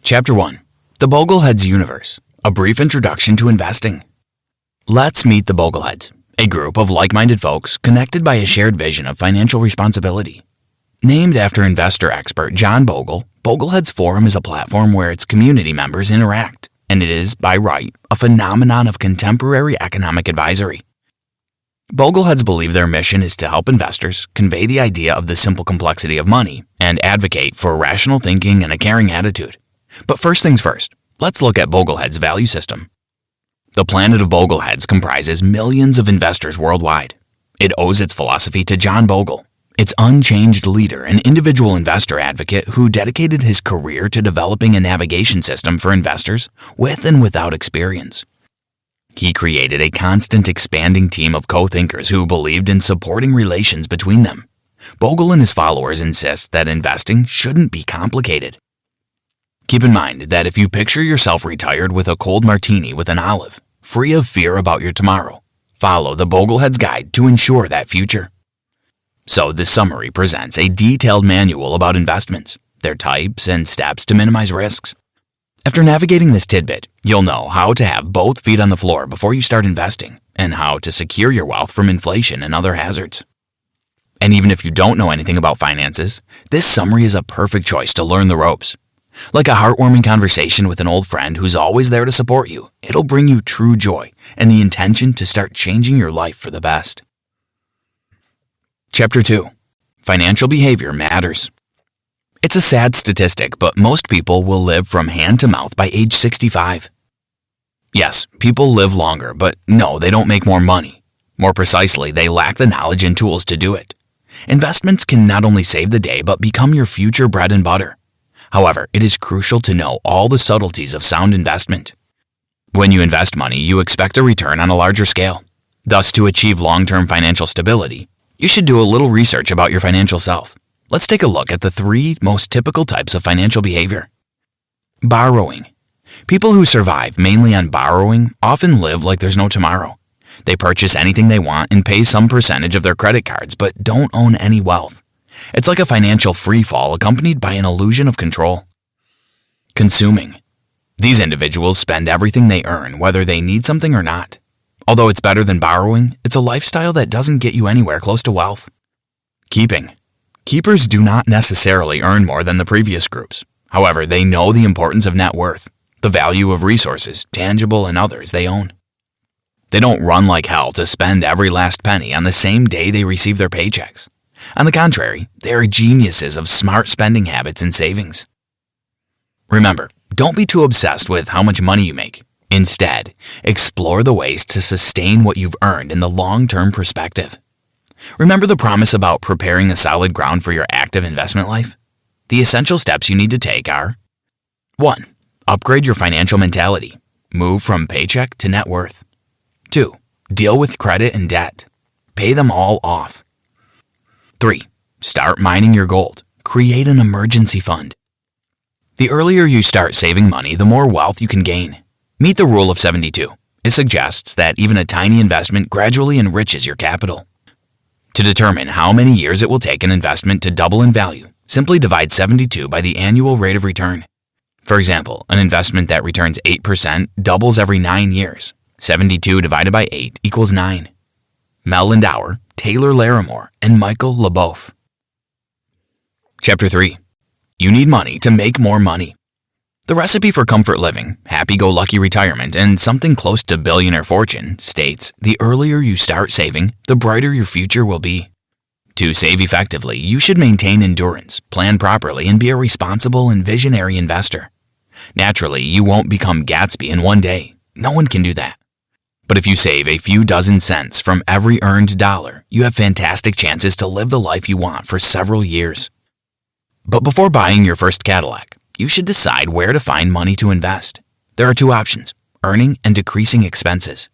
Chapter 1. The Bogleheads Universe, a brief introduction to investing. Let's meet the Bogleheads, a group of like-minded folks connected by a shared vision of financial responsibility. Named after investor expert John Bogle, Bogleheads Forum is a platform where its community members interact, and it is, by right, a phenomenon of contemporary economic advisory. Bogleheads believe their mission is to help investors convey the idea of the simple complexity of money and advocate for rational thinking and a caring attitude. But first things first, let's look at Boglehead's value system. The planet of Bogleheads comprises millions of investors worldwide. It owes its philosophy to John Bogle, its unchanged leader and individual investor advocate who dedicated his career to developing a navigation system for investors with and without experience. He created a constant expanding team of co-thinkers who believed in supporting relations between them. Bogle and his followers insist that investing shouldn't be complicated. Keep in mind that if you picture yourself retired with a cold martini with an olive, free of fear about your tomorrow, follow the Boglehead's guide to ensure that future. So this summary presents a detailed manual about investments, their types, and steps to minimize risks. After navigating this tidbit, you'll know how to have both feet on the floor before you start investing and how to secure your wealth from inflation and other hazards. And even if you don't know anything about finances, this summary is a perfect choice to learn the ropes. Like a heartwarming conversation with an old friend who's always there to support you, it'll bring you true joy and the intention to start changing your life for the best. Chapter 2. Financial Behavior Matters. It's a sad statistic, but most people will live from hand to mouth by age 65. Yes, people live longer, but no, they don't make more money. More precisely, they lack the knowledge and tools to do it. Investments can not only save the day, but become your future bread and butter. However, it is crucial to know all the subtleties of sound investment. When you invest money, you expect a return on a larger scale. Thus, to achieve long-term financial stability, you should do a little research about your financial self. Let's take a look at the 3 most typical types of financial behavior. Borrowing. People who survive mainly on borrowing often live like there's no tomorrow. They purchase anything they want and pay some percentage of their credit cards, but don't own any wealth. It's like a financial free fall accompanied by an illusion of control. Consuming. These individuals spend everything they earn, whether they need something or not. Although it's better than borrowing, it's a lifestyle that doesn't get you anywhere close to wealth. Keeping. Keepers do not necessarily earn more than the previous groups. However, they know the importance of net worth, the value of resources, tangible and others they own. They don't run like hell to spend every last penny on the same day they receive their paychecks. On the contrary, they are geniuses of smart spending habits and savings. Remember, don't be too obsessed with how much money you make. Instead, explore the ways to sustain what you've earned in the long-term perspective. Remember the promise about preparing a solid ground for your active investment life? The essential steps you need to take are: 1. Upgrade your financial mentality. Move from paycheck to net worth. 2. Deal with credit and debt. Pay them all off. 3. Start mining your gold. Create an emergency fund. The earlier you start saving money, the more wealth you can gain. Meet the rule of 72. It suggests that even a tiny investment gradually enriches your capital. To determine how many years it will take an investment to double in value, simply divide 72 by the annual rate of return. For example, an investment that returns 8% doubles every 9 years. 72 divided by 8 equals 9. Mel Lindauer, Taylor Larimore, and LeBoeuf. Chapter 3. You need money to make more money. The recipe for comfort living, happy-go-lucky retirement, and something close to billionaire fortune states the earlier you start saving, the brighter your future will be. To save effectively, you should maintain endurance, plan properly, and be a responsible and visionary investor. Naturally, you won't become Gatsby in one day. No one can do that. But if you save a few dozen cents from every earned dollar, you have fantastic chances to live the life you want for several years. But before buying your first Cadillac, you should decide where to find money to invest. There are 2 options: earning and decreasing expenses.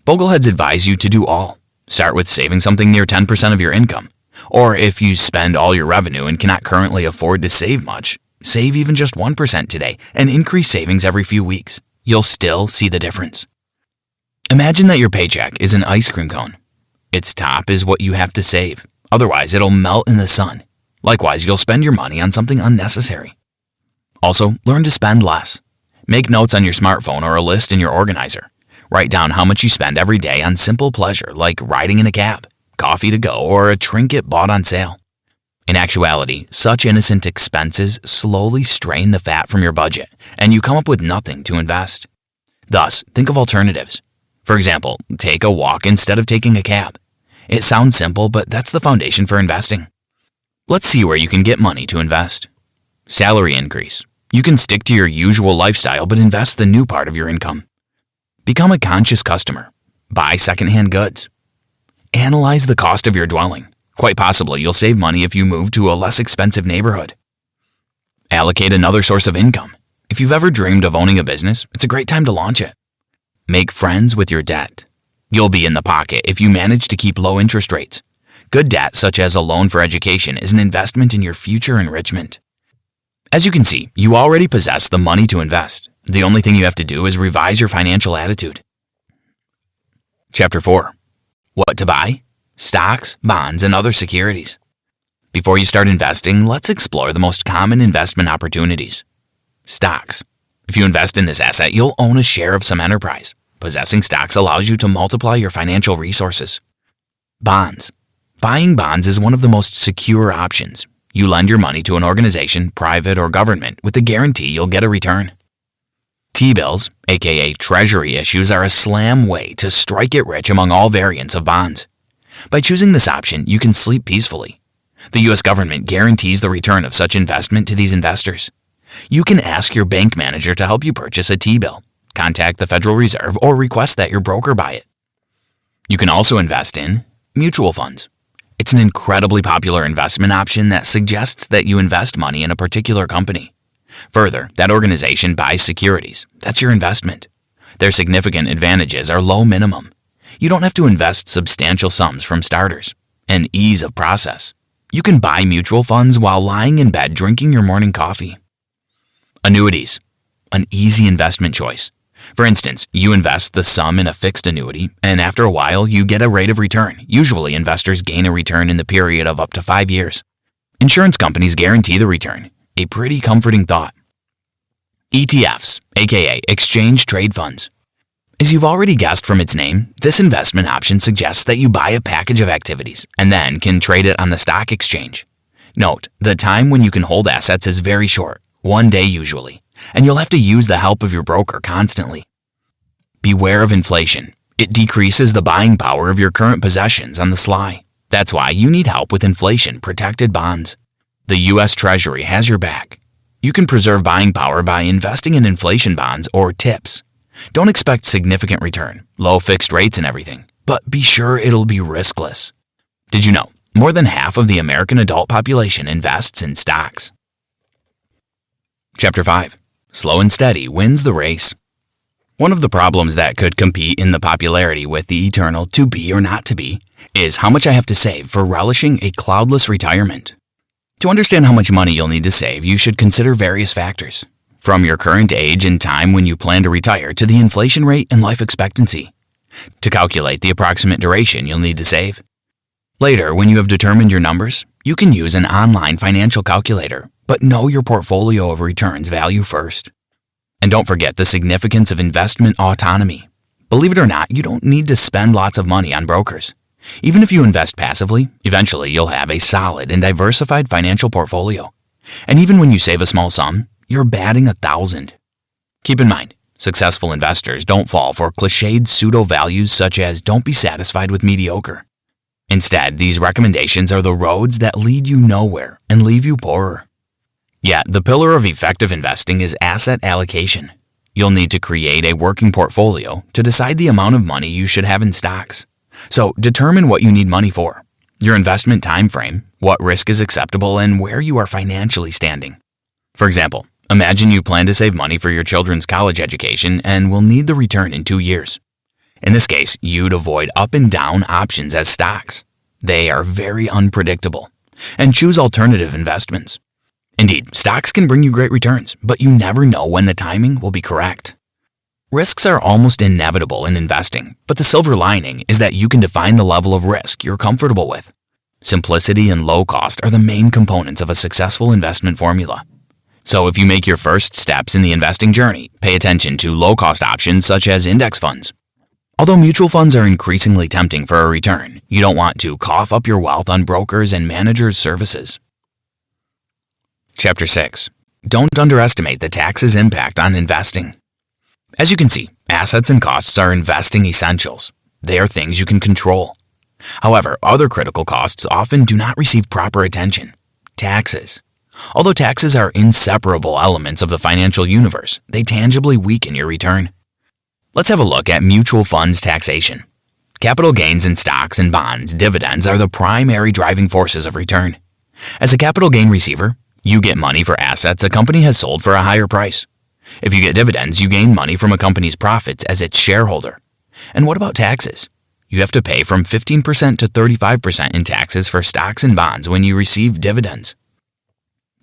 Bogleheads advise you to do all. Start with saving something near 10% of your income. Or if you spend all your revenue and cannot currently afford to save much, save even just 1% today and increase savings every few weeks. You'll still see the difference. Imagine that your paycheck is an ice cream cone. Its top is what you have to save. Otherwise, it'll melt in the sun. Likewise, you'll spend your money on something unnecessary. Also, learn to spend less. Make notes on your smartphone or a list in your organizer. Write down how much you spend every day on simple pleasure like riding in a cab, coffee to go, or a trinket bought on sale. In actuality, such innocent expenses slowly strain the fat from your budget, and you come up with nothing to invest. Thus, think of alternatives. For example, take a walk instead of taking a cab. It sounds simple, but that's the foundation for investing. Let's see where you can get money to invest. Salary increase. You can stick to your usual lifestyle but invest the new part of your income. Become a conscious customer. Buy secondhand goods. Analyze the cost of your dwelling. Quite possibly you'll save money if you move to a less expensive neighborhood. Allocate another source of income. If you've ever dreamed of owning a business, it's a great time to launch it. Make friends with your debt. You'll be in the pocket if you manage to keep low interest rates. Good debt, such as a loan for education, is an investment in your future enrichment. As you can see, you already possess the money to invest. The only thing you have to do is revise your financial attitude. Chapter 4. What to buy? Stocks, bonds, and other securities. Before you start investing, let's explore the most common investment opportunities. Stocks. If you invest in this asset, you'll own a share of some enterprise. Possessing stocks allows you to multiply your financial resources. Bonds. Buying bonds is one of the most secure options. You lend your money to an organization, private or government, with the guarantee you'll get a return. T-bills, aka treasury issues, are a slam way to strike it rich among all variants of bonds. By choosing this option, you can sleep peacefully. The U.S. government guarantees the return of such investment to these investors. You can ask your bank manager to help you purchase a T-bill, contact the Federal Reserve, or request that your broker buy it. You can also invest in mutual funds. It's an incredibly popular investment option that suggests that you invest money in a particular company. Further, that organization buys securities. That's your investment. Their significant advantages are low minimum. You don't have to invest substantial sums from starters. And ease of process. You can buy mutual funds while lying in bed drinking your morning coffee. Annuities. An easy investment choice. For instance, you invest the sum in a fixed annuity, and after a while, you get a rate of return. Usually, investors gain a return in the period of up to 5 years. Insurance companies guarantee the return. A pretty comforting thought. ETFs, aka exchange trade funds. As you've already guessed from its name, this investment option suggests that you buy a package of activities and then can trade it on the stock exchange. Note, the time when you can hold assets is very short, 1 day usually, and you'll have to use the help of your broker constantly. Beware of inflation. It decreases the buying power of your current possessions on the sly. That's why you need help with inflation-protected bonds. The U.S. Treasury has your back. You can preserve buying power by investing in inflation bonds or TIPS. Don't expect significant return, low fixed rates and everything, but be sure it'll be riskless. Did you know, more than half of the American adult population invests in stocks? Chapter 5. Slow and steady wins the race. One of the problems that could compete in the popularity with the eternal to be or not to be is how much I have to save for relishing a cloudless retirement. To understand how much money you'll need to save, you should consider various factors. From your current age and time when you plan to retire to the inflation rate and life expectancy. To calculate the approximate duration you'll need to save. Later, when you have determined your numbers, you can use an online financial calculator, but know your portfolio of returns value first. And don't forget the significance of investment autonomy. Believe it or not, you don't need to spend lots of money on brokers. Even if you invest passively, eventually you'll have a solid and diversified financial portfolio. And even when you save a small sum, you're batting 1,000. Keep in mind, successful investors don't fall for cliched pseudo-values such as don't be satisfied with mediocre. Instead, these recommendations are the roads that lead you nowhere and leave you poorer. Yet, the pillar of effective investing is asset allocation. You'll need to create a working portfolio to decide the amount of money you should have in stocks. So, determine what you need money for, your investment time frame, what risk is acceptable, and where you are financially standing. For example, imagine you plan to save money for your children's college education and will need the return in 2 years. In this case, you'd avoid up and down options as stocks. They are very unpredictable. And choose alternative investments. Indeed, stocks can bring you great returns, but you never know when the timing will be correct. Risks are almost inevitable in investing, but the silver lining is that you can define the level of risk you're comfortable with. Simplicity and low cost are the main components of a successful investment formula. So if you make your first steps in the investing journey, pay attention to low-cost options such as index funds. Although mutual funds are increasingly tempting for a return, you don't want to cough up your wealth on brokers and managers' services. Chapter 6. Don't underestimate the tax's impact on investing. As you can see, assets and costs are investing essentials. They are things you can control. However, other critical costs often do not receive proper attention. Taxes. Although taxes are inseparable elements of the financial universe, they tangibly weaken your return. Let's have a look at mutual funds taxation. Capital gains in stocks and bonds, dividends are the primary driving forces of return. As a capital gain receiver, you get money for assets a company has sold for a higher price. If you get dividends, you gain money from a company's profits as its shareholder. And what about taxes? You have to pay from 15% to 35% in taxes for stocks and bonds when you receive dividends.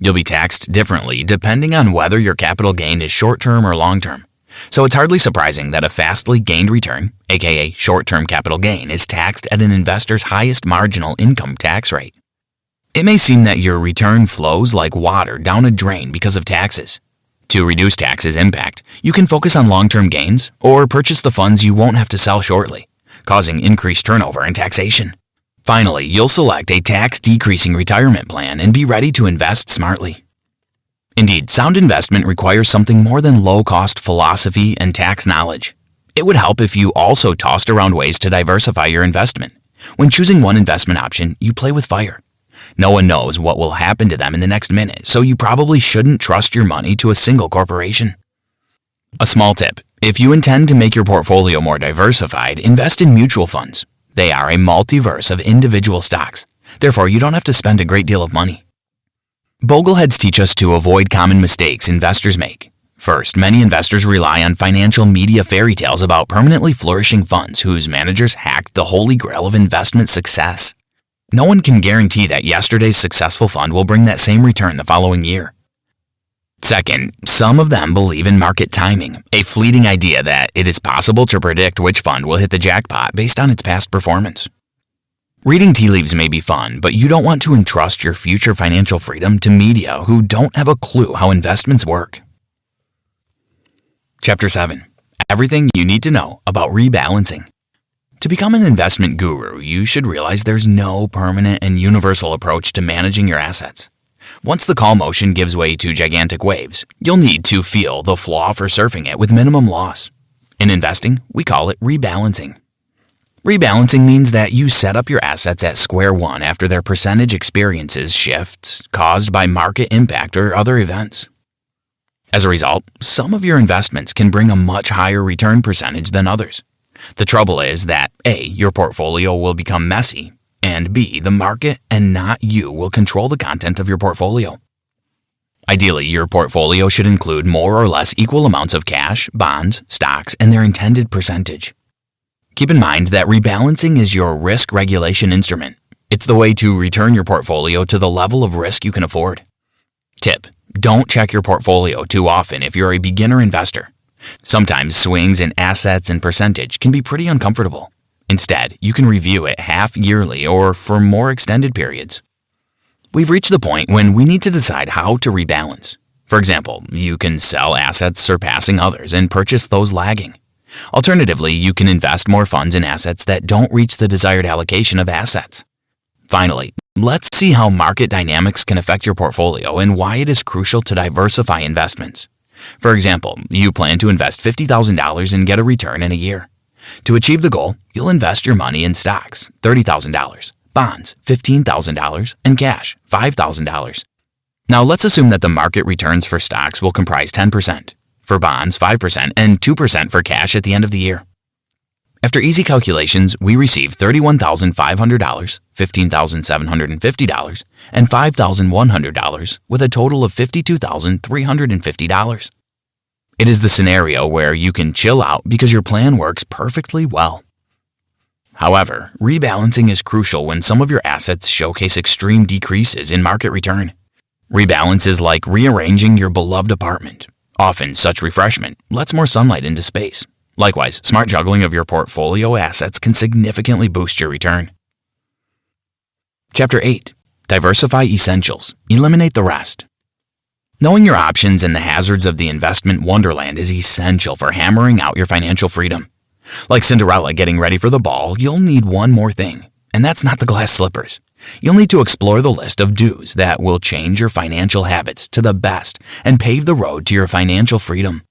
You'll be taxed differently depending on whether your capital gain is short-term or long-term. So it's hardly surprising that a fastly gained return, aka short-term capital gain, is taxed at an investor's highest marginal income tax rate. It may seem that your return flows like water down a drain because of taxes. To reduce taxes' impact, you can focus on long-term gains or purchase the funds you won't have to sell shortly, causing increased turnover and taxation. Finally, you'll select a tax-decreasing retirement plan and be ready to invest smartly. Indeed, sound investment requires something more than low-cost philosophy and tax knowledge. It would help if you also tossed around ways to diversify your investment. When choosing one investment option, you play with fire. No one knows what will happen to them in the next minute, so you probably shouldn't trust your money to a single corporation. A small tip: if you intend to make your portfolio more diversified, invest in mutual funds. They are a multiverse of individual stocks. Therefore, you don't have to spend a great deal of money. Bogleheads teach us to avoid common mistakes investors make. First, many investors rely on financial media fairy tales about permanently flourishing funds whose managers hacked the holy grail of investment success. No one can guarantee that yesterday's successful fund will bring that same return the following year. Second, some of them believe in market timing, a fleeting idea that it is possible to predict which fund will hit the jackpot based on its past performance. Reading tea leaves may be fun, but you don't want to entrust your future financial freedom to media who don't have a clue how investments work. Chapter 7. Everything you need to know about rebalancing. To become an investment guru, you should realize there's no permanent and universal approach to managing your assets. Once the call motion gives way to gigantic waves, you'll need to feel the flaw for surfing it with minimum loss. In investing, we call it rebalancing. Rebalancing means that you set up your assets at square one after their percentage experiences shifts caused by market impact or other events. As a result, some of your investments can bring a much higher return percentage than others. The trouble is that A, your portfolio will become messy, and B, the market and not you will control the content of your portfolio. Ideally, your portfolio should include more or less equal amounts of cash, bonds, stocks, and their intended percentage. Keep in mind that rebalancing is your risk regulation instrument. It's the way to return your portfolio to the level of risk you can afford. Tip: don't check your portfolio too often if you're a beginner investor. Sometimes swings in assets and percentage can be pretty uncomfortable. Instead, you can review it half-yearly or for more extended periods. We've reached the point when we need to decide how to rebalance. For example, you can sell assets surpassing others and purchase those lagging. Alternatively, you can invest more funds in assets that don't reach the desired allocation of assets. Finally, let's see how market dynamics can affect your portfolio and why it is crucial to diversify investments. For example, you plan to invest $50,000 and get a return in a year. To achieve the goal, you'll invest your money in stocks, $30,000, bonds, $15,000, and cash, $5,000. Now let's assume that the market returns for stocks will comprise 10%, for bonds 5%, and 2% for cash at the end of the year. After easy calculations, we receive $31,500, $15,750, and $5,100 with a total of $52,350. It is the scenario where you can chill out because your plan works perfectly well. However, rebalancing is crucial when some of your assets showcase extreme decreases in market return. Rebalance is like rearranging your beloved apartment. Often, such refreshment lets more sunlight into space. Likewise, smart juggling of your portfolio assets can significantly boost your return. Chapter 8. Diversify essentials. Eliminate the rest. Knowing your options and the hazards of the investment wonderland is essential for hammering out your financial freedom. Like Cinderella getting ready for the ball, you'll need one more thing, and that's not the glass slippers. You'll need to explore the list of do's that will change your financial habits to the best and pave the road to your financial freedom.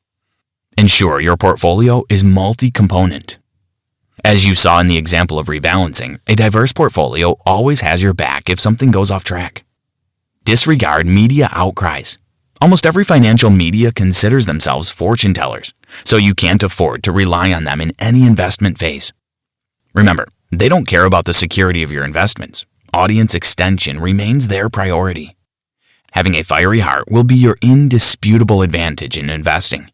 Ensure your portfolio is multi-component. As you saw in the example of rebalancing, a diverse portfolio always has your back if something goes off track. Disregard media outcries. Almost every financial media considers themselves fortune tellers, so you can't afford to rely on them in any investment phase. Remember, they don't care about the security of your investments. Audience extension remains their priority. Having a fiery heart will be your indisputable advantage in investing.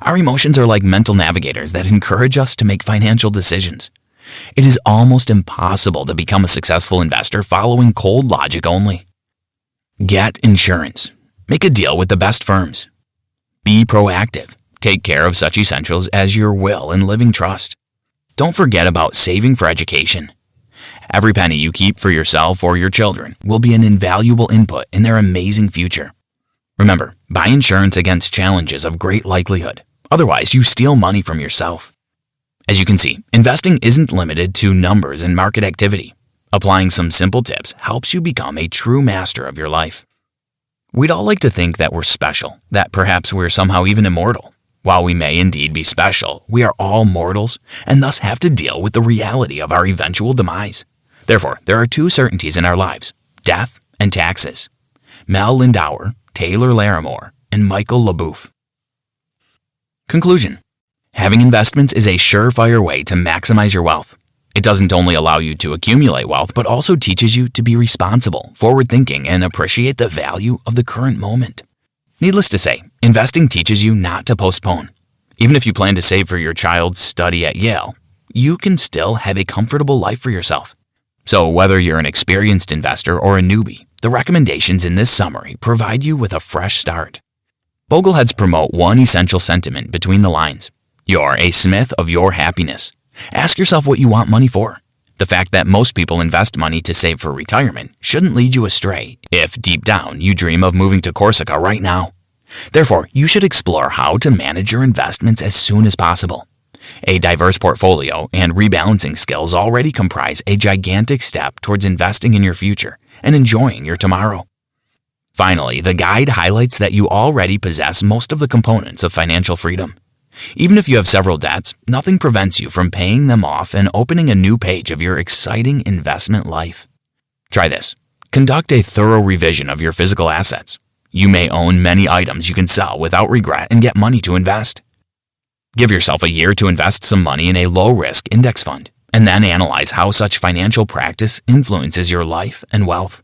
Our emotions are like mental navigators that encourage us to make financial decisions. It is almost impossible to become a successful investor following cold logic only. Get insurance. Make a deal with the best firms. Be proactive. Take care of such essentials as your will and living trust. Don't forget about saving for education. Every penny you keep for yourself or your children will be an invaluable input in their amazing future. Remember, buy insurance against challenges of great likelihood. Otherwise, you steal money from yourself. As you can see, investing isn't limited to numbers and market activity. Applying some simple tips helps you become a true master of your life. We'd all like to think that we're special, that perhaps we're somehow even immortal. While we may indeed be special, we are all mortals and thus have to deal with the reality of our eventual demise. Therefore, there are two certainties in our lives: death and taxes. Mel Lindauer, Taylor Larimore, and LeBoeuf. Conclusion. Having investments is a surefire way to maximize your wealth. It doesn't only allow you to accumulate wealth, but also teaches you to be responsible, forward-thinking, and appreciate the value of the current moment. Needless to say, investing teaches you not to postpone. Even if you plan to save for your child's study at Yale, you can still have a comfortable life for yourself. So whether you're an experienced investor or a newbie, the recommendations in this summary provide you with a fresh start. Bogleheads promote one essential sentiment between the lines. You're a smith of your happiness. Ask yourself what you want money for. The fact that most people invest money to save for retirement shouldn't lead you astray if deep down you dream of moving to Corsica right now. Therefore, you should explore how to manage your investments as soon as possible. A diverse portfolio and rebalancing skills already comprise a gigantic step towards investing in your future and enjoying your tomorrow. Finally, the guide highlights that you already possess most of the components of financial freedom. Even if you have several debts, nothing prevents you from paying them off and opening a new page of your exciting investment life. Try this. Conduct a thorough revision of your physical assets. You may own many items you can sell without regret and get money to invest. Give yourself a year to invest some money in a low-risk index fund, and then analyze how such financial practice influences your life and wealth.